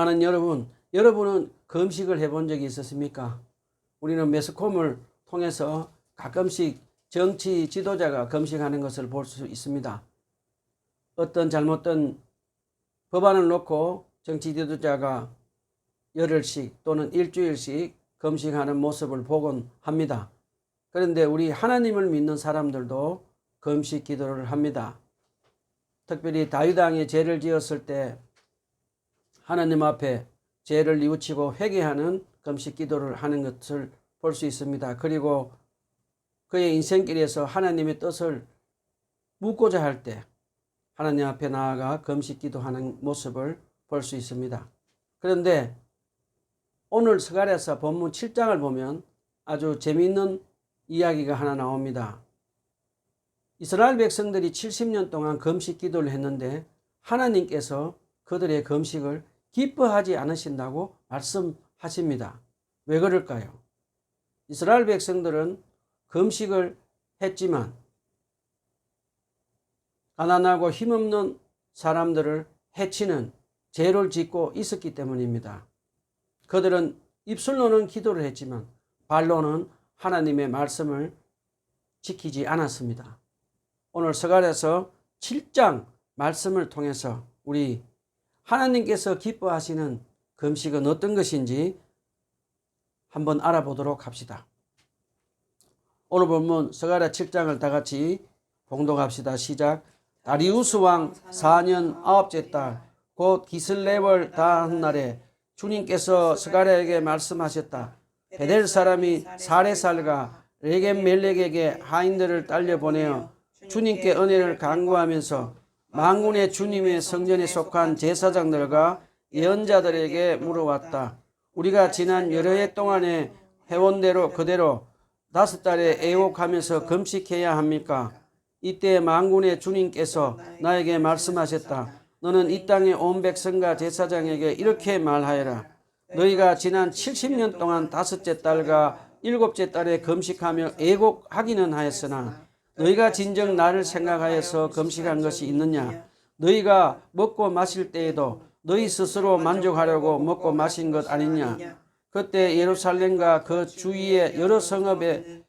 사랑하는 여러분은 금식을 해본 적이 있으십니까? 우리는 매스컴을 통해서 가끔씩 정치 지도자가 금식하는 것을 볼 수 있습니다. 어떤 잘못된 법안을 놓고 정치 지도자가 열흘씩 또는 일주일씩 금식하는 모습을 보곤 합니다. 그런데 우리 하나님을 믿는 사람들도 금식 기도를 합니다. 특별히 다윗 왕이 죄를 지었을 때 하나님 앞에 죄를 뉘우치고 회개하는 금식 기도를 하는 것을 볼 수 있습니다. 그리고 그의 인생길에서 하나님의 뜻을 묻고자 할 때 하나님 앞에 나아가 금식 기도하는 모습을 볼 수 있습니다. 그런데 오늘 스가랴서 본문 7장을 보면 아주 재미있는 이야기가 하나 나옵니다. 이스라엘 백성들이 70년 동안 금식 기도를 했는데 하나님께서 그들의 금식을 기뻐하지 않으신다고 말씀하십니다. 왜 그럴까요? 이스라엘 백성들은 금식을 했지만 가난하고 힘없는 사람들을 해치는 죄를 짓고 있었기 때문입니다. 그들은 입술로는 기도를 했지만 발로는 하나님의 말씀을 지키지 않았습니다. 오늘 스가랴서 7장 말씀을 통해서 우리 하나님께서 기뻐하시는 금식은 어떤 것인지 한번 알아보도록 합시다. 오늘 본문 스가랴 7장을 다 같이 봉독합시다. 시작. 다리우스 왕 4년 9째 달 곧 기슬레월 다한 날에 주님께서 스가랴에게 말씀하셨다. 베델 사람이 사레살과 레겜 멜렉에게 하인들을 딸려 보내어 주님께 은혜를 간구하면서 만군의 주님의 성전에 속한 제사장들과 예언자들에게 물어왔다. 우리가 지난 여러 해 동안에 해온 대로 그대로 5달에 애곡하면서 금식해야 합니까? 이때 만군의 주님께서 나에게 말씀하셨다. 너는 이 땅의 온 백성과 제사장에게 이렇게 말하여라. 너희가 지난 70년 동안 5째 달과 7째 달에 금식하며 애곡하기는 하였으나 너희가 진정 나를 생각하여서 금식한 것이 있느냐? 너희가 먹고 마실 때에도 너희 스스로 만족하려고 먹고 마신 것 아니냐? 그때 예루살렘과 그 주위의 여러 성읍에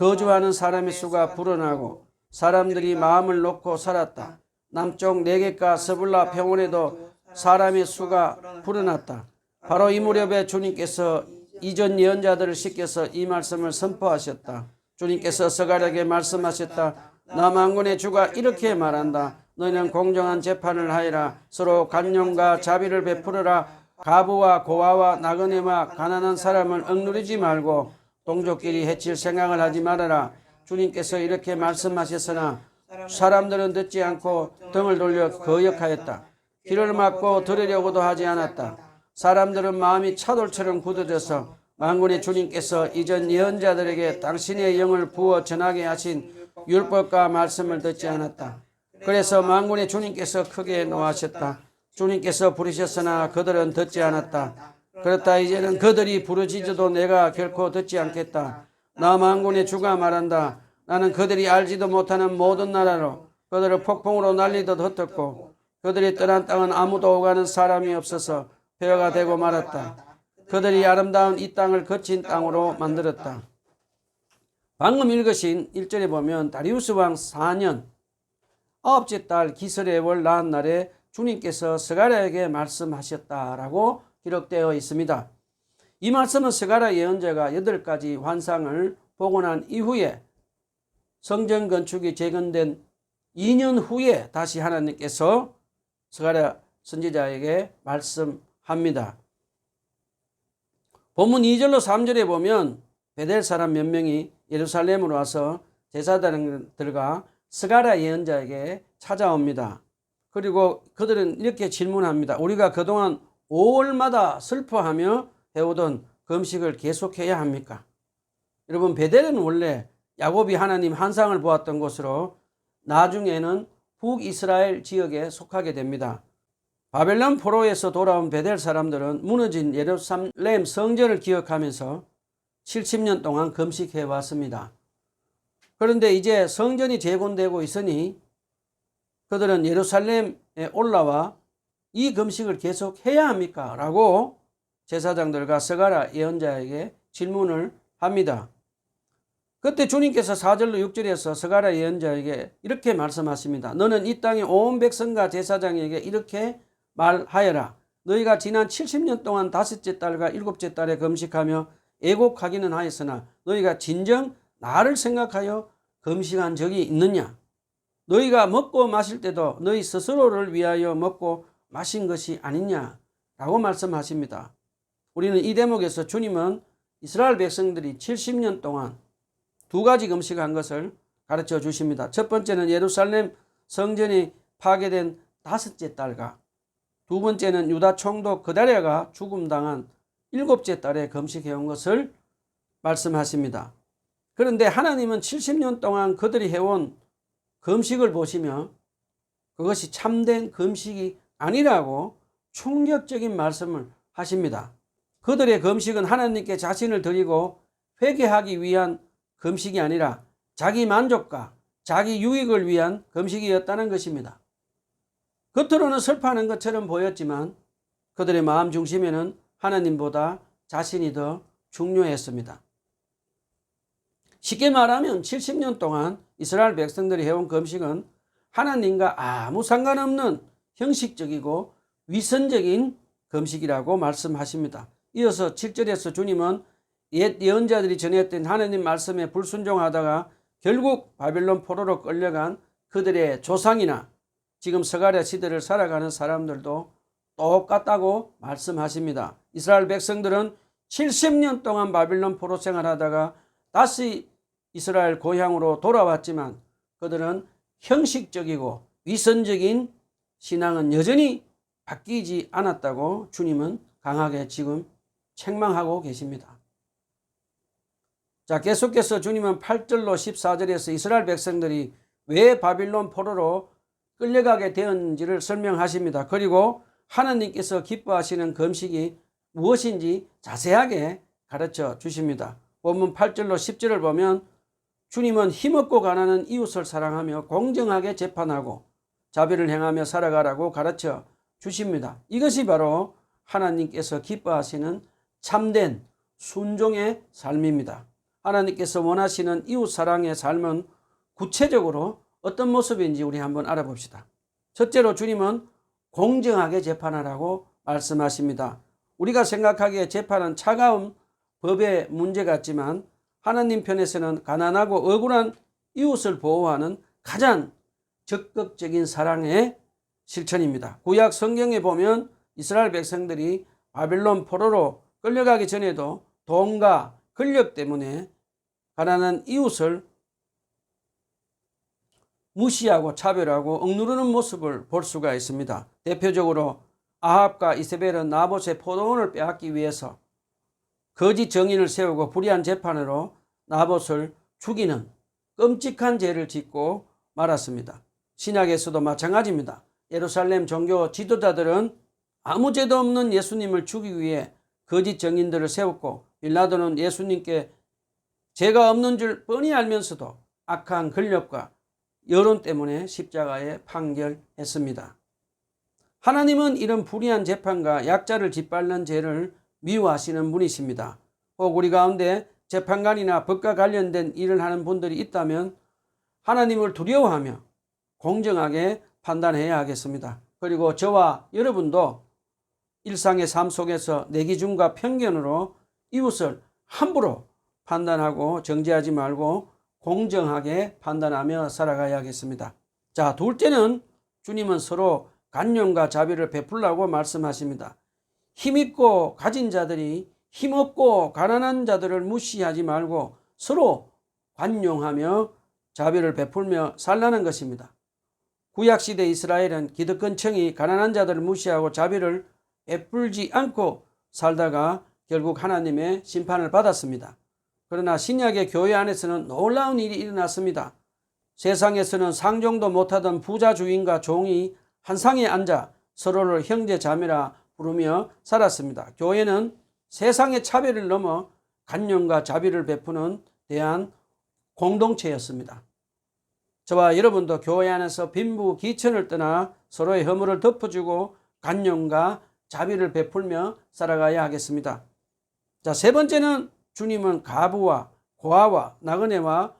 거주하는 사람의 수가 불어나고 사람들이 마음을 놓고 살았다. 남쪽 네겝과 서불라 평원에도 사람의 수가 불어났다. 바로 이 무렵에 주님께서 이전 예언자들을 시켜서 이 말씀을 선포하셨다. 주님께서 스가랴에게 말씀하셨다. 나 만군의 주가 이렇게 말한다. 너희는 공정한 재판을 하여라. 서로 간용과 자비를 베풀어라. 가부와 고아와 나그네와 가난한 사람을 억누르지 말고 동족끼리 해칠 생각을 하지 말아라. 주님께서 이렇게 말씀하셨으나 사람들은 듣지 않고 등을 돌려 거역하였다. 귀를 막고 들으려고도 하지 않았다. 사람들은 마음이 차돌처럼 굳어져서 만군의 주님께서 이전 예언자들에게 당신의 영을 부어 전하게 하신 율법과 말씀을 듣지 않았다. 그래서 만군의 주님께서 크게 노하셨다. 주님께서 부르셨으나 그들은 듣지 않았다. 그렇다 이제는 그들이 부르짖어도 내가 결코 듣지 않겠다. 나 만군의 주가 말한다. 나는 그들이 알지도 못하는 모든 나라로 그들을 폭풍으로 날리듯 흩었고 그들이 떠난 땅은 아무도 오가는 사람이 없어서 폐허가 되고 말았다. 그들이 아름다운 이 땅을 거친 땅으로 만들었다. 방금 읽으신 1절에 보면 다리우스 왕 4년 9째 달 기슬레월 나한 날에 주님께서 스가랴에게 말씀하셨다라고 기록되어 있습니다. 이 말씀은 스가랴 예언자가 8가지 환상을 보고 난 이후에 성전 건축이 재건된 2년 후에 다시 하나님께서 스가랴 선지자에게 말씀합니다. 본문 2절로 3절에 보면 베델 사람 몇 명이 예루살렘으로 와서 제사장들과 스가랴 예언자에게 찾아옵니다. 그리고 그들은 이렇게 질문합니다. 우리가 그동안 5월마다 슬퍼하며 해오던 금식을 계속해야 합니까? 여러분, 베델은 원래 야곱이 하나님 환상을 보았던 곳으로 나중에는 북이스라엘 지역에 속하게 됩니다. 바벨론 포로에서 돌아온 베델 사람들은 무너진 예루살렘 성전을 기억하면서 70년 동안 금식해 왔습니다. 그런데 이제 성전이 재건되고 있으니 그들은 예루살렘에 올라와 이 금식을 계속 해야 합니까? 라고 제사장들과 스가랴 예언자에게 질문을 합니다. 그때 주님께서 4절로 6절에서 스가랴 예언자에게 이렇게 말씀하십니다. 너는 이 땅의 온 백성과 제사장에게 이렇게 말하여라. 너희가 지난 70년 동안 다섯째 달과 일곱째 달에 금식하며 애곡하기는 하였으나 너희가 진정 나를 생각하여 금식한 적이 있느냐? 너희가 먹고 마실 때도 너희 스스로를 위하여 먹고 마신 것이 아니냐? 라고 말씀하십니다. 우리는 이 대목에서 주님은 이스라엘 백성들이 70년 동안 두 가지 금식한 것을 가르쳐 주십니다. 첫 번째는 예루살렘 성전이 파괴된 다섯째 달과 두 번째는 유다 총독 그다랴가 죽음당한 일곱째 달에 금식해온 것을 말씀하십니다. 그런데 하나님은 70년 동안 그들이 해온 금식을 보시며 그것이 참된 금식이 아니라고 충격적인 말씀을 하십니다. 그들의 금식은 하나님께 자신을 드리고 회개하기 위한 금식이 아니라 자기 만족과 자기 유익을 위한 금식이었다는 것입니다. 겉으로는 슬퍼하는 것처럼 보였지만 그들의 마음 중심에는 하나님보다 자신이 더 중요했습니다. 쉽게 말하면 70년 동안 이스라엘 백성들이 해온 금식은 하나님과 아무 상관없는 형식적이고 위선적인 금식이라고 말씀하십니다. 이어서 7절에서 주님은 옛 예언자들이 전했던 하나님 말씀에 불순종하다가 결국 바벨론 포로로 끌려간 그들의 조상이나 지금 스가랴 시대를 살아가는 사람들도 똑같다고 말씀하십니다. 이스라엘 백성들은 70년 동안 바벨론 포로 생활하다가 다시 이스라엘 고향으로 돌아왔지만 그들은 형식적이고 위선적인 신앙은 여전히 바뀌지 않았다고 주님은 강하게 지금 책망하고 계십니다. 자, 계속해서 주님은 8절로 14절에서 이스라엘 백성들이 왜 바빌론 포로로 끌려가게 되었는지를 설명하십니다. 그리고 하나님께서 기뻐하시는 금식이 무엇인지 자세하게 가르쳐 주십니다. 본문 8절로 10절을 보면 주님은 힘없고 가난한 이웃을 사랑하며 공정하게 재판하고 자비를 행하며 살아가라고 가르쳐 주십니다. 이것이 바로 하나님께서 기뻐하시는 참된 순종의 삶입니다. 하나님께서 원하시는 이웃 사랑의 삶은 구체적으로 어떤 모습인지 우리 한번 알아봅시다. 첫째로 주님은 공정하게 재판하라고 말씀하십니다. 우리가 생각하기에 재판은 차가운 법의 문제 같지만 하나님 편에서는 가난하고 억울한 이웃을 보호하는 가장 적극적인 사랑의 실천입니다. 구약 성경에 보면 이스라엘 백성들이 바벨론 포로로 끌려가기 전에도 돈과 권력 때문에 가난한 이웃을 무시하고 차별하고 억누르는 모습을 볼 수가 있습니다. 대표적으로 아합과 이세벨은 나봇의 포도원을 빼앗기 위해서 거짓 정인을 세우고 불의한 재판으로 나봇을 죽이는 끔찍한 죄를 짓고 말았습니다. 신약에서도 마찬가지입니다. 예루살렘 종교 지도자들은 아무 죄도 없는 예수님을 죽이기 위해 거짓 정인들을 세웠고 빌라도는 예수님께 죄가 없는 줄 뻔히 알면서도 악한 권력과 여론 때문에 십자가에 판결했습니다. 하나님은 이런 불의한 재판과 약자를 짓밟는 죄를 미워하시는 분이십니다. 혹 우리 가운데 재판관이나 법과 관련된 일을 하는 분들이 있다면 하나님을 두려워하며 공정하게 판단해야 하겠습니다. 그리고 저와 여러분도 일상의 삶 속에서 내 기준과 편견으로 이웃을 함부로 판단하고 정죄하지 말고 공정하게 판단하며 살아가야겠습니다. 자, 둘째는 주님은 서로 관용과 자비를 베풀라고 말씀하십니다. 힘있고 가진 자들이 힘없고 가난한 자들을 무시하지 말고 서로 관용하며 자비를 베풀며 살라는 것입니다. 구약시대 이스라엘은 기득권층이 가난한 자들을 무시하고 자비를 베풀지 않고 살다가 결국 하나님의 심판을 받았습니다. 그러나 신약의 교회 안에서는 놀라운 일이 일어났습니다. 세상에서는 상종도 못하던 부자 주인과 종이 한 상에 앉아 서로를 형제 자매라 부르며 살았습니다. 교회는 세상의 차별을 넘어 관용과 자비를 베푸는 대한 공동체였습니다. 저와 여러분도 교회 안에서 빈부귀천을 떠나 서로의 허물을 덮어주고 간용과 자비를 베풀며 살아가야 하겠습니다. 자, 세 번째는 주님은 가부와 고아와 나그네와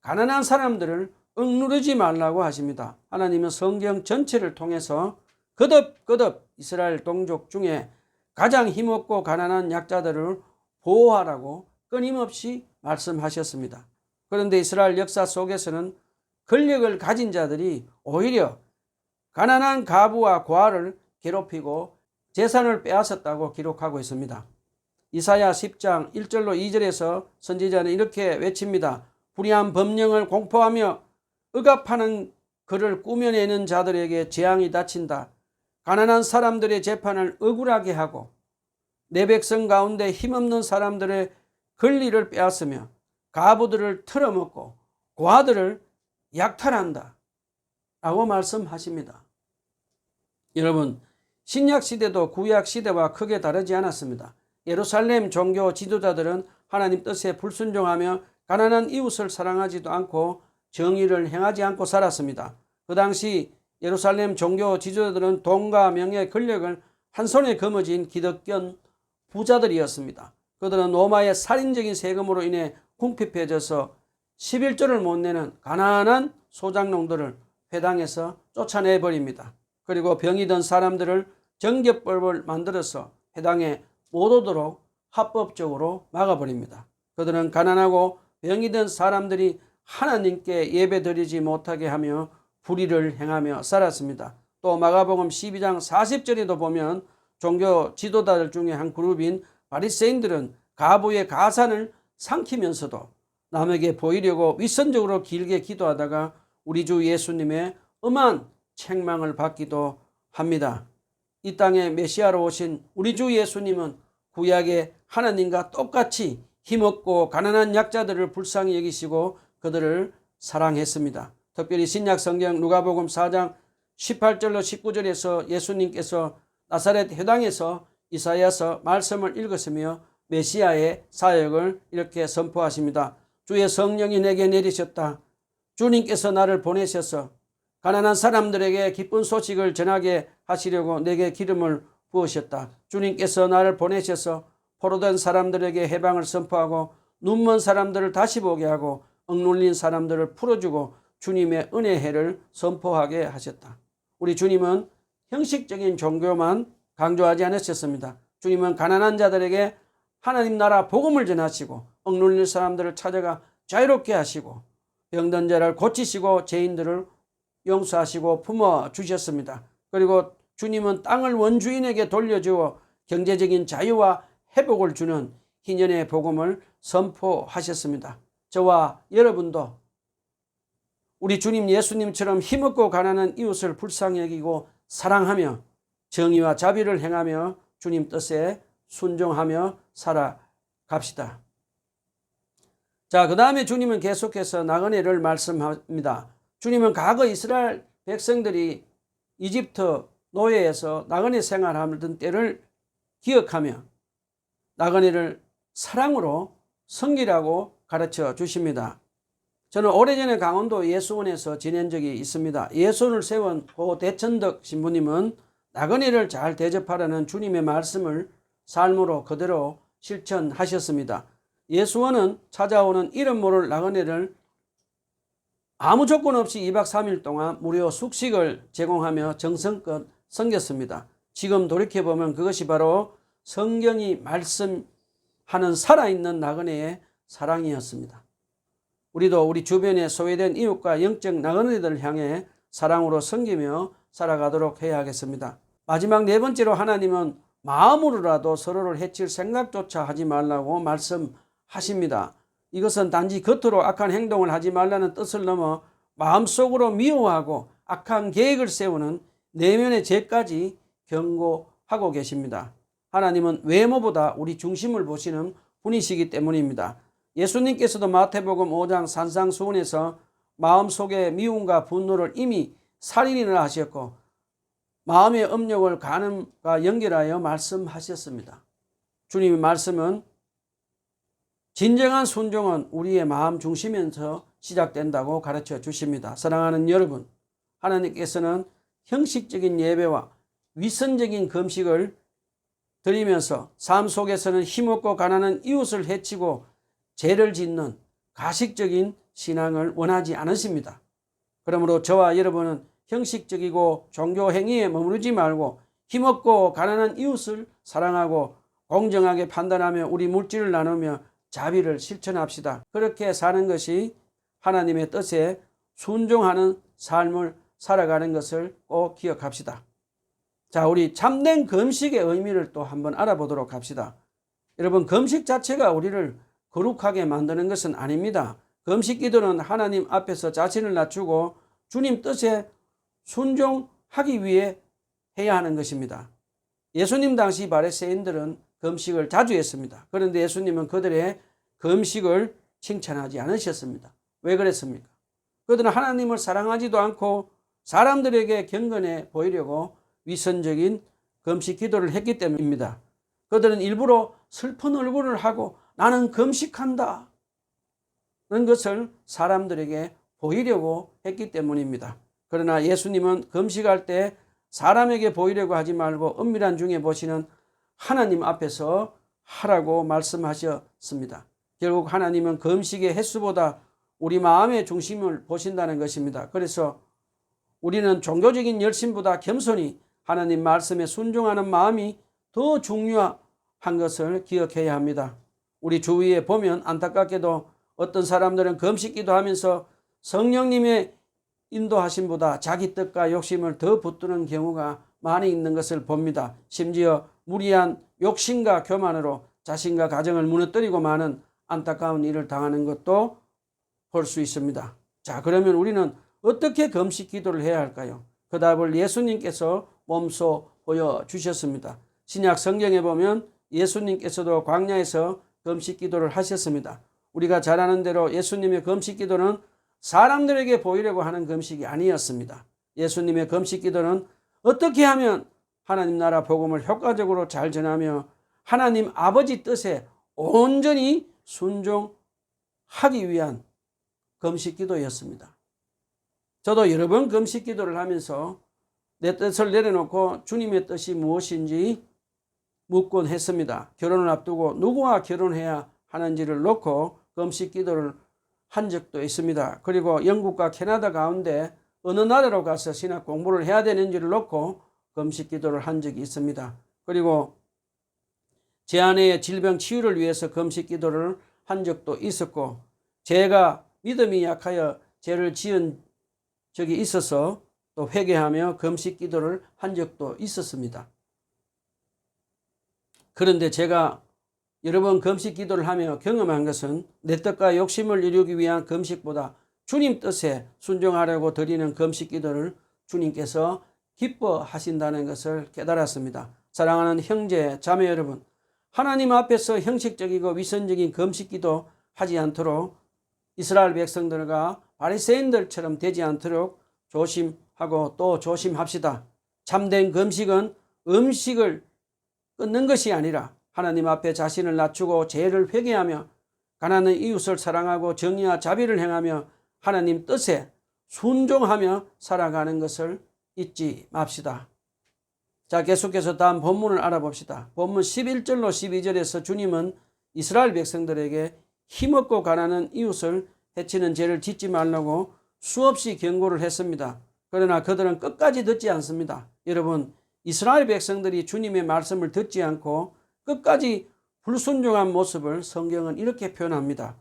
가난한 사람들을 억누르지 말라고 하십니다. 하나님은 성경 전체를 통해서 거듭 이스라엘 동족 중에 가장 힘없고 가난한 약자들을 보호하라고 끊임없이 말씀하셨습니다. 그런데 이스라엘 역사 속에서는 권력을 가진 자들이 오히려 가난한 가부와 고아를 괴롭히고 재산을 빼앗았다고 기록하고 있습니다. 이사야 10장 1절로 2절에서 선지자는 이렇게 외칩니다. 불의한 법령을 공포하며 억압하는 글을 꾸며내는 자들에게 재앙이 닥친다. 가난한 사람들의 재판을 억울하게 하고 내 백성 가운데 힘없는 사람들의 권리를 빼앗으며 가부들을 털어먹고 고아들을 약탈한다 라고 말씀하십니다. 여러분, 신약시대도 구약시대와 크게 다르지 않았습니다. 예루살렘 종교 지도자들은 하나님 뜻에 불순종하며 가난한 이웃을 사랑하지도 않고 정의를 행하지 않고 살았습니다. 그 당시 예루살렘 종교 지도자들은 돈과 명예, 권력을 한 손에 거머쥔 기득권 부자들이었습니다. 그들은 로마의 살인적인 세금으로 인해 궁핍해져서 11조를 못 내는 가난한 소장농들을 회당에서 쫓아내버립니다. 그리고 병이 든 사람들을 정결법을 만들어서 회당에 못 오도록 합법적으로 막아버립니다. 그들은 가난하고 병이 든 사람들이 하나님께 예배드리지 못하게 하며 불의를 행하며 살았습니다. 또 마가복음 12장 40절에도 보면 종교 지도자들 중에 한 그룹인 바리새인들은 가부의 가산을 삼키면서도 남에게 보이려고 윗선적으로 길게 기도하다가 우리 주 예수님의 엄한 책망을 받기도 합니다. 이 땅에 메시아로 오신 우리 주 예수님은 구약의 하나님과 똑같이 힘없고 가난한 약자들을 불쌍히 여기시고 그들을 사랑했습니다. 특별히 신약 성경 누가복음 4장 18절로 19절에서 예수님께서 나사렛 회당에서 이사야서 말씀을 읽으시며 메시아의 사역을 이렇게 선포하십니다. 주의 성령이 내게 내리셨다. 주님께서 나를 보내셔서 가난한 사람들에게 기쁜 소식을 전하게 하시려고 내게 기름을 부으셨다. 주님께서 나를 보내셔서 포로된 사람들에게 해방을 선포하고 눈먼 사람들을 다시 보게 하고 억눌린 사람들을 풀어주고 주님의 은혜의 해를 선포하게 하셨다. 우리 주님은 형식적인 종교만 강조하지 않으셨습니다. 주님은 가난한 자들에게 하나님 나라 복음을 전하시고 억눌린 사람들을 찾아가 자유롭게 하시고 병든 자를 고치시고 죄인들을 용서하시고 품어주셨습니다. 그리고 주님은 땅을 원주인에게 돌려주어 경제적인 자유와 회복을 주는 희년의 복음을 선포하셨습니다. 저와 여러분도 우리 주님 예수님처럼 힘없고 가난한 이웃을 불쌍히 여기고 사랑하며 정의와 자비를 행하며 주님 뜻에 순종하며 살아갑시다. 자, 그 다음에 주님은 계속해서 나그네를 말씀합니다. 주님은 과거 이스라엘 백성들이 이집트 노예에서 나그네 생활하던 때를 기억하며 나그네를 사랑으로 섬기라고 가르쳐 주십니다. 저는 오래전에 강원도 예수원에서 지낸 적이 있습니다. 예수원을 세운 고 대천덕 신부님은 나그네를 잘 대접하라는 주님의 말씀을 삶으로 그대로 실천하셨습니다. 예수원은 찾아오는 이름 모를 나그네를 아무 조건 없이 2박 3일 동안 무료 숙식을 제공하며 정성껏 섬겼습니다. 지금 돌이켜보면 그것이 바로 성경이 말씀하는 살아있는 나그네의 사랑이었습니다. 우리도 우리 주변에 소외된 이웃과 영적 나그네들을 향해 사랑으로 섬기며 살아가도록 해야 하겠습니다. 마지막 네 번째로 하나님은 마음으로라도 서로를 해칠 생각조차 하지 말라고 말씀하십니다. 이것은 단지 겉으로 악한 행동을 하지 말라는 뜻을 넘어 마음속으로 미워하고 악한 계획을 세우는 내면의 죄까지 경고하고 계십니다. 하나님은 외모보다 우리 중심을 보시는 분이시기 때문입니다. 예수님께서도 마태복음 5장 산상수훈에서 마음속의 미움과 분노를 이미 살인이라 하셨고 마음의 업력을 간음과 연결하여 말씀하셨습니다. 주님의 말씀은 진정한 순종은 우리의 마음 중심에서 시작된다고 가르쳐 주십니다. 사랑하는 여러분, 하나님께서는 형식적인 예배와 위선적인 금식을 드리면서 삶 속에서는 힘없고 가난한 이웃을 해치고 죄를 짓는 가식적인 신앙을 원하지 않으십니다. 그러므로 저와 여러분은 형식적이고 종교 행위에 머무르지 말고 힘없고 가난한 이웃을 사랑하고 공정하게 판단하며 우리 물질을 나누며 자비를 실천합시다. 그렇게 사는 것이 하나님의 뜻에 순종하는 삶을 살아가는 것을 꼭 기억합시다. 자, 우리 참된 금식의 의미를 또 한번 알아보도록 합시다. 여러분, 금식 자체가 우리를 거룩하게 만드는 것은 아닙니다. 금식 기도는 하나님 앞에서 자신을 낮추고 주님 뜻에 순종하기 위해 해야 하는 것입니다. 예수님 당시 바리새인들은 금식을 자주 했습니다. 그런데 예수님은 그들의 금식을 칭찬하지 않으셨습니다. 왜 그랬습니까? 그들은 하나님을 사랑하지도 않고 사람들에게 경건해 보이려고 위선적인 금식 기도를 했기 때문입니다. 그들은 일부러 슬픈 얼굴을 하고 나는 금식한다 는 것을 사람들에게 보이려고 했기 때문입니다. 그러나 예수님은 금식할 때 사람에게 보이려고 하지 말고 은밀한 중에 보시는 하나님 앞에서 하라고 말씀하셨습니다. 결국 하나님은 금식의 횟수보다 우리 마음의 중심을 보신다는 것입니다. 그래서 우리는 종교적인 열심보다 겸손히 하나님 말씀에 순종하는 마음이 더 중요한 것을 기억해야 합니다. 우리 주위에 보면 안타깝게도 어떤 사람들은 금식 기도하면서 성령님의 인도하심보다 자기 뜻과 욕심을 더 붙드는 경우가 많이 있는 것을 봅니다. 심지어 무리한 욕심과 교만으로 자신과 가정을 무너뜨리고 마는 안타까운 일을 당하는 것도 볼 수 있습니다. 자, 그러면 우리는 어떻게 금식 기도를 해야 할까요? 그 답을 예수님께서 몸소 보여주셨습니다. 신약 성경에 보면 예수님께서도 광야에서 금식 기도를 하셨습니다. 우리가 잘 아는 대로 예수님의 금식 기도는 사람들에게 보이려고 하는 금식이 아니었습니다. 예수님의 금식 기도는 어떻게 하면 하나님 나라 복음을 효과적으로 잘 전하며 하나님 아버지 뜻에 온전히 순종하기 위한 금식 기도였습니다. 저도 여러 번 금식 기도를 하면서 내 뜻을 내려놓고 주님의 뜻이 무엇인지 묻곤 했습니다. 결혼을 앞두고 누구와 결혼해야 하는지를 놓고 금식 기도를 한 적도 있습니다. 그리고 영국과 캐나다 가운데 어느 나라로 가서 신학 공부를 해야 되는지를 놓고 금식 기도를 한 적이 있습니다. 그리고 제 아내의 질병 치유를 위해서 금식 기도를 한 적도 있었고, 제가 믿음이 약하여 죄를 지은 적이 있어서 또 회개하며 금식 기도를 한 적도 있었습니다. 그런데 제가 여러 번 금식 기도를 하며 경험한 것은 내 뜻과 욕심을 이루기 위한 금식보다 주님 뜻에 순종하려고 드리는 금식 기도를 주님께서 기뻐하신다는 것을 깨달았습니다. 사랑하는 형제, 자매 여러분, 하나님 앞에서 형식적이고 위선적인 금식 기도 하지 않도록 이스라엘 백성들과 바리새인들처럼 되지 않도록 조심하고 또 조심합시다. 참된 금식은 음식을 끊는 것이 아니라 하나님 앞에 자신을 낮추고 죄를 회개하며 가난한 이웃을 사랑하고 정의와 자비를 행하며 하나님 뜻에 순종하며 살아가는 것을 잊지 맙시다. 자, 계속해서 다음 본문을 알아봅시다. 본문 11절로 12절에서 주님은 이스라엘 백성들에게 힘없고 가난한 이웃을 해치는 죄를 짓지 말라고 수없이 경고를 했습니다. 그러나 그들은 끝까지 듣지 않습니다. 여러분, 이스라엘 백성들이 주님의 말씀을 듣지 않고 끝까지 불순종한 모습을 성경은 이렇게 표현합니다.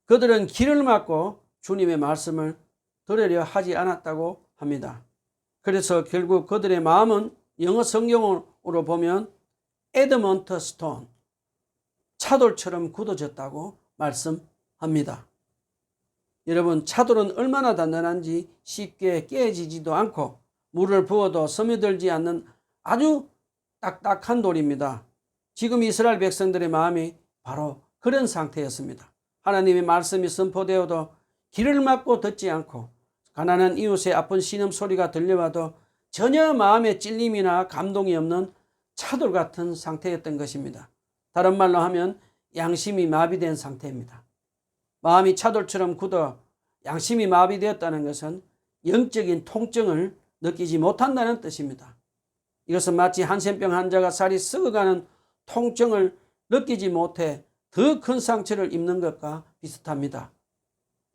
그들은 귀를 막고 주님의 말씀을 들으려 하지 않았다고 합니다. 그래서 결국 그들의 마음은 영어 성경으로 보면 에드먼트 스톤, 차돌처럼 굳어졌다고 말씀합니다. 여러분, 차돌은 얼마나 단단한지 쉽게 깨지지도 않고 물을 부어도 스며들지 않는 아주 딱딱한 돌입니다. 지금 이스라엘 백성들의 마음이 바로 그런 상태였습니다. 하나님의 말씀이 선포되어도 귀를 막고 듣지 않고 가난한 이웃의 아픈 신음소리가 들려와도 전혀 마음에 찔림이나 감동이 없는 차돌 같은 상태였던 것입니다. 다른 말로 하면 양심이 마비된 상태입니다. 마음이 차돌처럼 굳어 양심이 마비되었다는 것은 영적인 통증을 느끼지 못한다는 뜻입니다. 이것은 마치 한센병 환자가 살이 썩어가는 통증을 느끼지 못해 더 큰 상처를 입는 것과 비슷합니다.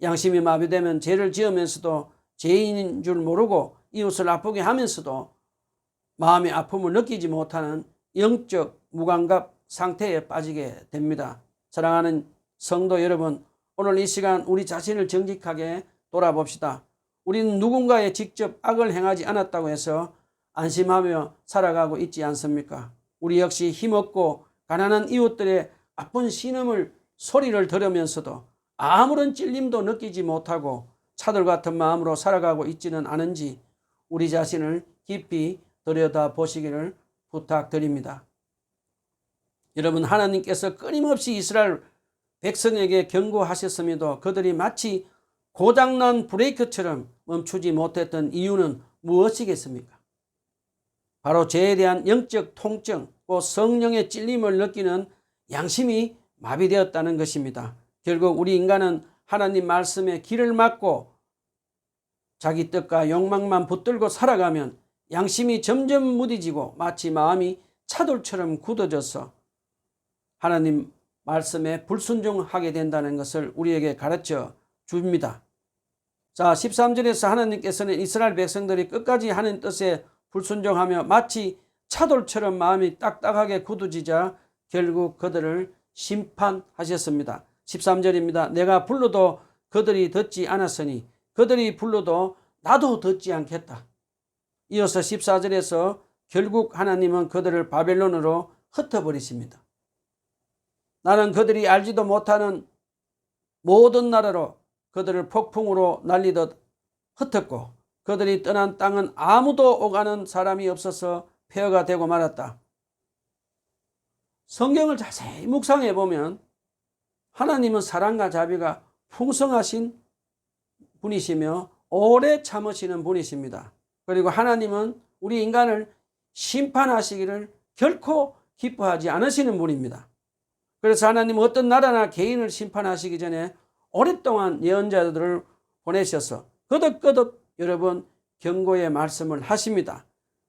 양심이 마비되면 죄를 지으면서도 죄인인 줄 모르고 이웃을 아프게 하면서도 마음의 아픔을 느끼지 못하는 영적 무감각 상태에 빠지게 됩니다. 사랑하는 성도 여러분, 오늘 이 시간 우리 자신을 정직하게 돌아봅시다. 우리는 누군가에 직접 악을 행하지 않았다고 해서 안심하며 살아가고 있지 않습니까? 우리 역시 힘없고 가난한 이웃들의 아픈 신음을 소리를 들으면서도 아무런 찔림도 느끼지 못하고 차돌 같은 마음으로 살아가고 있지는 않은지 우리 자신을 깊이 들여다보시기를 부탁드립니다. 여러분, 하나님께서 끊임없이 이스라엘 백성에게 경고하셨음에도 그들이 마치 고장난 브레이크처럼 멈추지 못했던 이유는 무엇이겠습니까? 바로 죄에 대한 영적 통증, 또 성령의 찔림을 느끼는 양심이 마비되었다는 것입니다. 결국 우리 인간은 하나님 말씀에 귀를 막고 자기 뜻과 욕망만 붙들고 살아가면 양심이 점점 무뎌지고 마치 마음이 차돌처럼 굳어져서 하나님 말씀에 불순종하게 된다는 것을 우리에게 가르쳐 줍니다. 자, 13절에서 하나님께서는 이스라엘 백성들이 끝까지 하나님 뜻에 불순종하며 마치 차돌처럼 마음이 딱딱하게 굳어지자 결국 그들을 심판하셨습니다. 13절입니다. 내가 불러도 그들이 듣지 않았으니 그들이 불러도 나도 듣지 않겠다. 이어서 14절에서 결국 하나님은 그들을 바벨론으로 흩어버리십니다. 나는 그들이 알지도 못하는 모든 나라로 그들을 폭풍으로 날리듯 흩었고 그들이 떠난 땅은 아무도 오가는 사람이 없어서 폐허가 되고 말았다. 성경을 자세히 묵상해 보면 하나님은 사랑과 자비가 풍성하신 분이시며 오래 참으시는 분이십니다. 그리고 하나님은 우리 인간을 심판하시기를 결코 기뻐하지 않으시는 분입니다. 그래서 하나님은 어떤 나라나 개인을 심판하시기 전에 오랫동안 예언자들을 보내셔서 거듭거듭 여러분 경고의 말씀을 하십니다.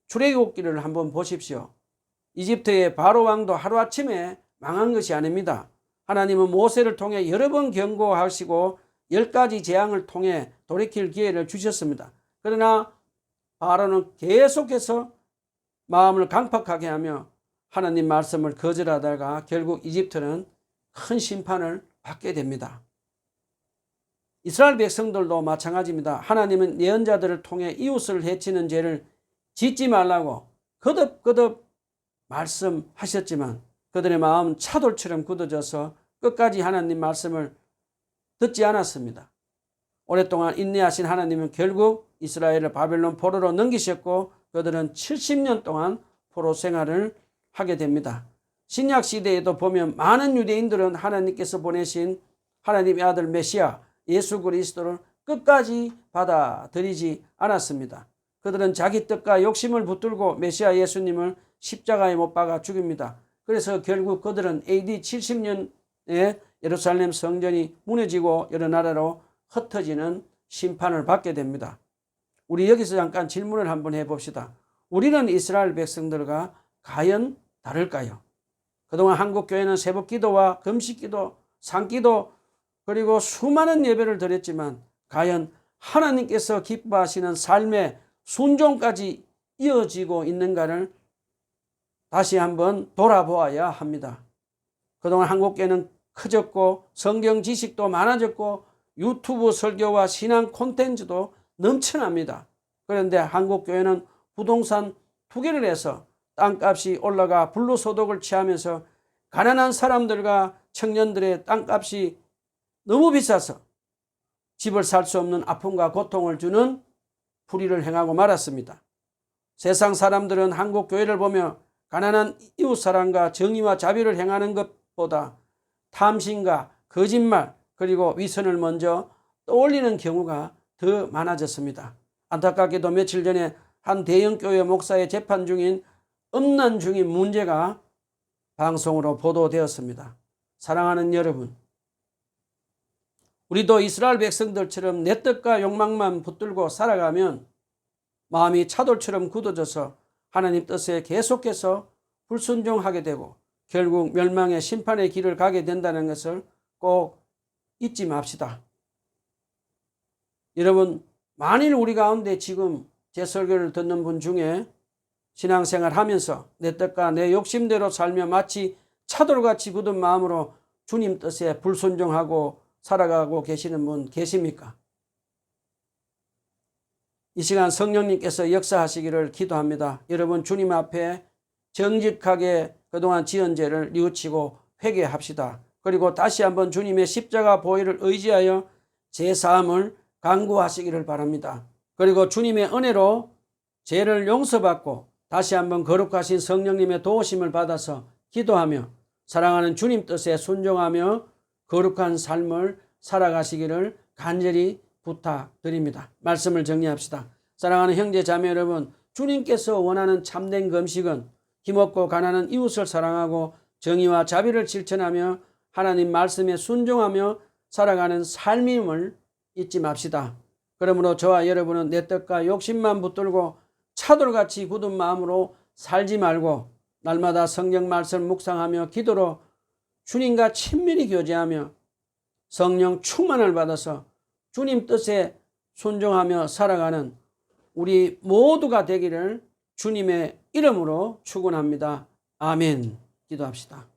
출애굽기를 한번 보십시오. 이집트의 바로 왕도 하루아침에 망한 것이 아닙니다. 하나님은 모세를 통해 여러 번 경고하시고 10가지 재앙을 통해 돌이킬 기회를 주셨습니다. 그러나 바로는 계속해서 마음을 강팍하게 하며 하나님 말씀을 거절하다가 결국 이집트는 큰 심판을 받게 됩니다. 이스라엘 백성들도 마찬가지입니다. 하나님은 예언자들을 통해 이웃을 해치는 죄를 짓지 말라고 거듭거듭 말씀하셨지만 그들의 마음은 차돌처럼 굳어져서 끝까지 하나님 말씀을 듣지 않았습니다. 오랫동안 인내하신 하나님은 결국 이스라엘을 바벨론 포로로 넘기셨고 그들은 70년 동안 포로 생활을 하게 됩니다. 신약 시대에도 보면 많은 유대인들은 하나님께서 보내신 하나님의 아들 메시아 예수 그리스도를 끝까지 받아들이지 않았습니다. 그들은 자기 뜻과 욕심을 붙들고 메시아 예수님을 십자가에 못 박아 죽입니다. 그래서 결국 그들은 AD 70년에 예루살렘 성전이 무너지고 여러 나라로 흩어지는 심판을 받게 됩니다. 우리 여기서 잠깐 질문을 한번 해봅시다. 우리는 이스라엘 백성들과 과연 다를까요? 그동안 한국교회는 새벽기도와 금식기도, 산기도 그리고 수많은 예배를 드렸지만 과연 하나님께서 기뻐하시는 삶의 순종까지 이어지고 있는가를 다시 한번 돌아보아야 합니다. 그동안 한국교회는 커졌고 성경 지식도 많아졌고 유튜브 설교와 신앙 콘텐츠도 넘쳐납니다. 그런데 한국교회는 부동산 투기를 해서 땅값이 올라가 불로소득을 취하면서 가난한 사람들과 청년들의 땅값이 너무 비싸서 집을 살 수 없는 아픔과 고통을 주는 불의를 행하고 말았습니다. 세상 사람들은 한국교회를 보며 가난한 이웃사랑과 정의와 자비를 행하는 것보다 탐심과 거짓말 그리고 위선을 먼저 떠올리는 경우가 더 많아졌습니다. 안타깝게도 며칠 전에 한 대형교회 목사의 재판 중인 음란 중인 문제가 방송으로 보도되었습니다. 사랑하는 여러분, 우리도 이스라엘 백성들처럼 내 뜻과 욕망만 붙들고 살아가면 마음이 차돌처럼 굳어져서 하나님 뜻에 계속해서 불순종하게 되고 결국 멸망의 심판의 길을 가게 된다는 것을 꼭 잊지 맙시다. 여러분, 만일 우리 가운데 지금 제 설교를 듣는 분 중에 신앙생활 하면서 내 뜻과 내 욕심대로 살며 마치 차돌같이 굳은 마음으로 주님 뜻에 불순종하고 살아가고 계시는 분 계십니까? 이 시간 성령님께서 역사하시기를 기도합니다. 여러분, 주님 앞에 정직하게 그동안 지은 죄를 뉘우치고 회개합시다. 그리고 다시 한번 주님의 십자가 보혈을 의지하여 제사함을 간구하시기를 바랍니다. 그리고 주님의 은혜로 죄를 용서받고 다시 한번 거룩하신 성령님의 도우심을 받아서 기도하며 사랑하는 주님 뜻에 순종하며 거룩한 삶을 살아가시기를 간절히 부탁드립니다. 말씀을 정리합시다. 사랑하는 형제 자매 여러분, 주님께서 원하는 참된 금식은 힘없고 가난한 이웃을 사랑하고 정의와 자비를 실천하며 하나님 말씀에 순종하며 살아가는 삶임을 잊지 맙시다. 그러므로 저와 여러분은 내 뜻과 욕심만 붙들고 차돌같이 굳은 마음으로 살지 말고 날마다 성경 말씀 묵상하며 기도로 주님과 친밀히 교제하며 성령 충만을 받아서 주님 뜻에 순종하며 살아가는 우리 모두가 되기를 주님의 이름으로 축원합니다. 아멘. 기도합시다.